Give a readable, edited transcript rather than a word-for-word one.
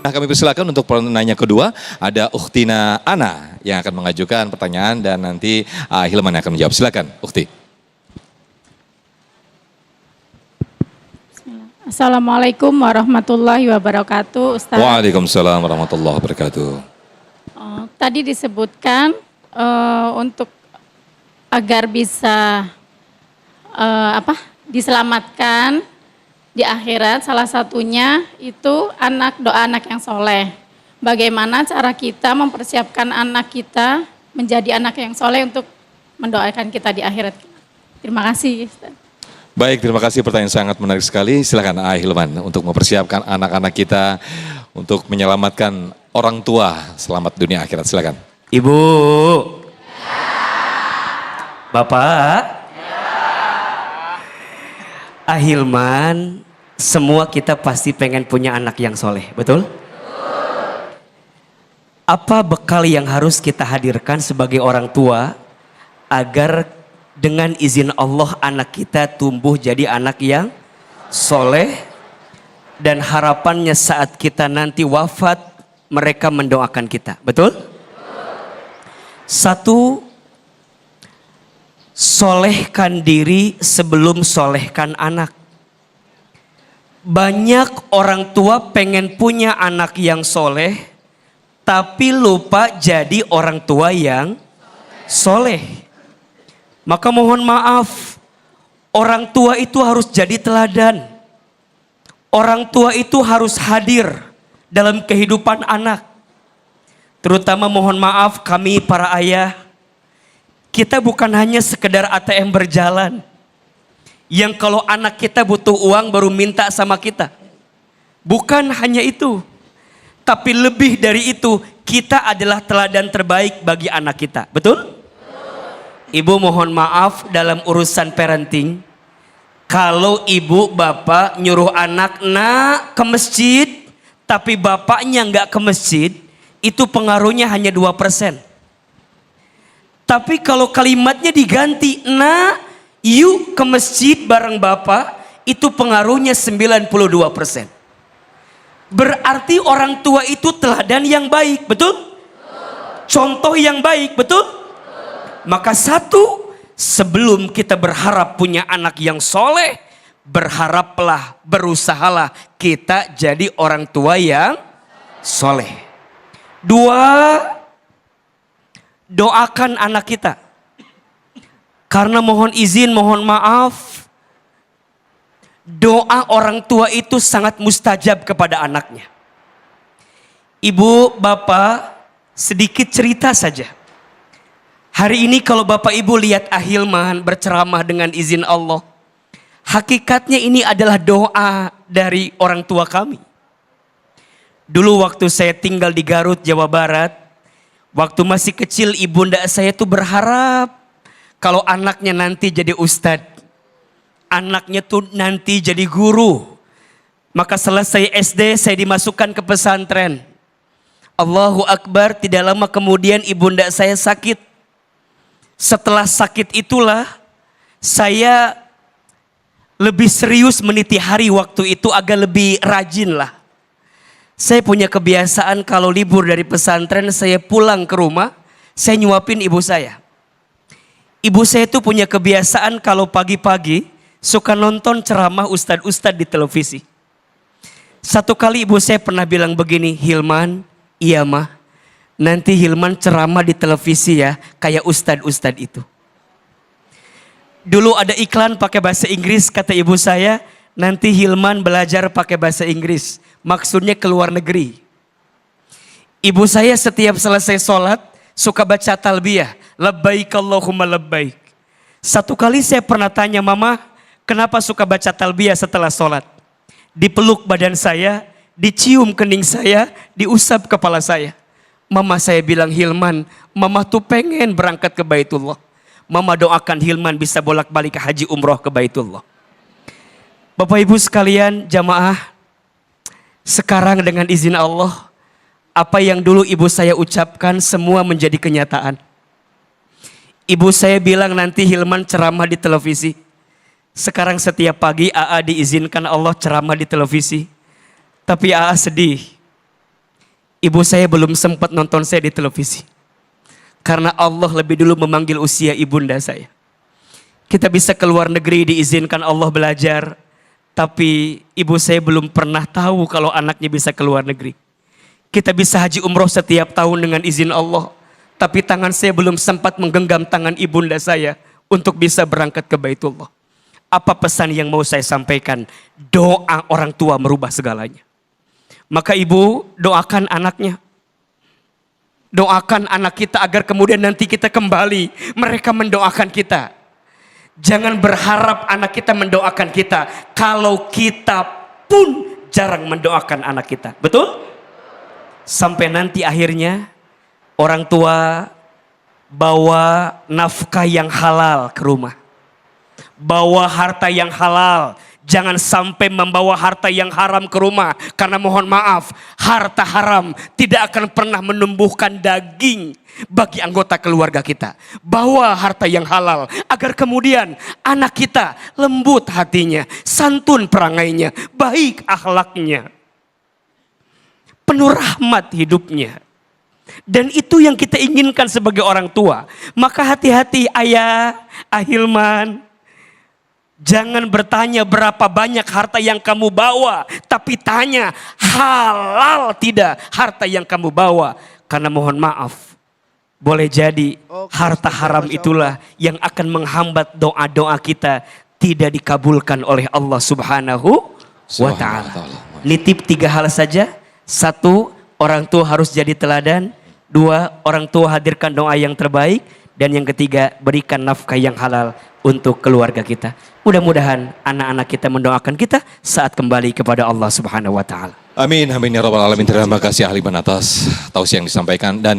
Nah, kami persilakan untuk penanya kedua, ada Ukhtina Ana yang akan mengajukan pertanyaan dan nanti Hilman yang akan menjawab. Silakan, Ukhti. Assalamualaikum warahmatullahi wabarakatuh, Ustaz. Waalaikumsalam warahmatullahi wabarakatuh. Tadi disebutkan untuk agar bisa diselamatkan di akhirat, salah satunya itu doa anak yang soleh. Bagaimana cara kita mempersiapkan anak kita menjadi anak yang soleh untuk mendoakan kita di akhirat? Terima kasih, Ustaz. Baik, terima kasih, pertanyaan sangat menarik sekali. Silakan Hilman untuk mempersiapkan anak-anak kita untuk menyelamatkan orang tua selamat dunia akhirat. Silakan. Ibu, Bapak, Hilman, semua kita pasti pengen punya anak yang soleh, betul? Apa bekal yang harus kita hadirkan sebagai orang tua agar dengan izin Allah anak kita tumbuh jadi anak yang soleh dan harapannya saat kita nanti wafat mereka mendoakan kita, betul? Satu, solehkan diri sebelum solehkan anak. Banyak orang tua pengen punya anak yang soleh, tapi lupa jadi orang tua yang soleh. Maka mohon maaf, orang tua itu harus jadi teladan. Orang tua itu harus hadir dalam kehidupan anak. Terutama mohon maaf kami para ayah, kita bukan hanya sekedar ATM berjalan. Yang kalau anak kita butuh uang baru minta sama kita. Bukan hanya itu. Tapi lebih dari itu, kita adalah teladan terbaik bagi anak kita. Betul? Ibu mohon maaf dalam urusan parenting. Kalau ibu bapak nyuruh anak ke masjid, tapi bapaknya nggak ke masjid, itu pengaruhnya hanya 2%. Tapi kalau kalimatnya diganti, yuk ke masjid bareng bapak, itu pengaruhnya 92%. Berarti orang tua itu teladan yang baik, betul? Contoh yang baik, betul? Maka satu, sebelum kita berharap punya anak yang soleh, berharaplah, berusahalah kita jadi orang tua yang soleh. Dua, doakan anak kita. Karena mohon izin, mohon maaf, doa orang tua itu sangat mustajab kepada anaknya. Ibu, bapak, sedikit cerita saja. Hari ini kalau bapak ibu lihat Hilman berceramah dengan izin Allah, hakikatnya ini adalah doa dari orang tua kami. Dulu waktu saya tinggal di Garut, Jawa Barat, waktu masih kecil ibunda saya tuh berharap kalau anaknya nanti jadi ustadz, anaknya tuh nanti jadi guru. Maka selesai SD saya dimasukkan ke pesantren. Allahu Akbar, tidak lama kemudian ibunda saya sakit. Setelah sakit itulah saya lebih serius meniti hari waktu itu, agak lebih rajin lah. Saya punya kebiasaan kalau libur dari pesantren saya pulang ke rumah, saya nyuapin ibu saya. Ibu saya itu punya kebiasaan kalau pagi-pagi suka nonton ceramah ustadz-ustadz di televisi. Satu kali ibu saya pernah bilang begini, Hilman, iya mah, nanti Hilman ceramah di televisi ya, kayak ustadz-ustadz itu. Dulu ada iklan pakai bahasa Inggris, kata ibu saya, nanti Hilman belajar pakai bahasa Inggris. Maksudnya ke luar negeri. Ibu saya setiap selesai sholat suka baca talbiyah. Labbaik Allahumma labbaik. Satu kali saya pernah tanya mama, kenapa suka baca talbiyah setelah sholat? Dipeluk badan saya, dicium kening saya, diusap kepala saya. Mama saya bilang, Hilman, mama tuh pengen berangkat ke Baitullah. Mama doakan Hilman bisa bolak-balik ke haji umroh ke Baitullah. Bapak ibu sekalian, jamaah, sekarang dengan izin Allah, apa yang dulu ibu saya ucapkan semua menjadi kenyataan. Ibu saya bilang nanti Hilman ceramah di televisi. Sekarang setiap pagi AA diizinkan Allah ceramah di televisi. Tapi AA sedih. Ibu saya belum sempat nonton saya di televisi. Karena Allah lebih dulu memanggil usia ibunda saya. Kita bisa keluar negeri diizinkan Allah belajar. Tapi ibu saya belum pernah tahu kalau anaknya bisa keluar negeri. Kita bisa haji umroh setiap tahun dengan izin Allah. Tapi tangan saya belum sempat menggenggam tangan ibunda saya untuk bisa berangkat ke Baitullah. Apa pesan yang mau saya sampaikan? Doa orang tua merubah segalanya. Maka ibu doakan anaknya. Doakan anak kita agar kemudian nanti kita kembali. Mereka mendoakan kita. Jangan berharap anak kita mendoakan kita. Kalau kita pun jarang mendoakan anak kita. Betul? Sampai nanti akhirnya orang tua bawa nafkah yang halal ke rumah. Bawa harta yang halal. Jangan sampai membawa harta yang haram ke rumah. Karena mohon maaf, harta haram tidak akan pernah menumbuhkan daging bagi anggota keluarga kita. Bawa harta yang halal agar kemudian anak kita lembut hatinya, santun perangainya, baik akhlaknya, penuh rahmat hidupnya. Dan itu yang kita inginkan sebagai orang tua. Maka hati-hati ayah, Ahilman. Jangan bertanya berapa banyak harta yang kamu bawa. Tapi tanya halal tidak harta yang kamu bawa. Karena mohon maaf, boleh jadi harta haram itulah yang akan menghambat doa-doa kita tidak dikabulkan oleh Allah Subhanahu wa ta'ala. Nitip 3 hal saja. 1, orang tua harus jadi teladan. 2, orang tua hadirkan doa yang terbaik. Dan yang ketiga, berikan nafkah yang halal untuk keluarga kita. Mudah-mudahan anak-anak kita mendoakan kita saat kembali kepada Allah Subhanahu wa ta'ala. Amin, amin ya rabbal alamin. Terima kasih Ahilman atas tausiah yang disampaikan. Dan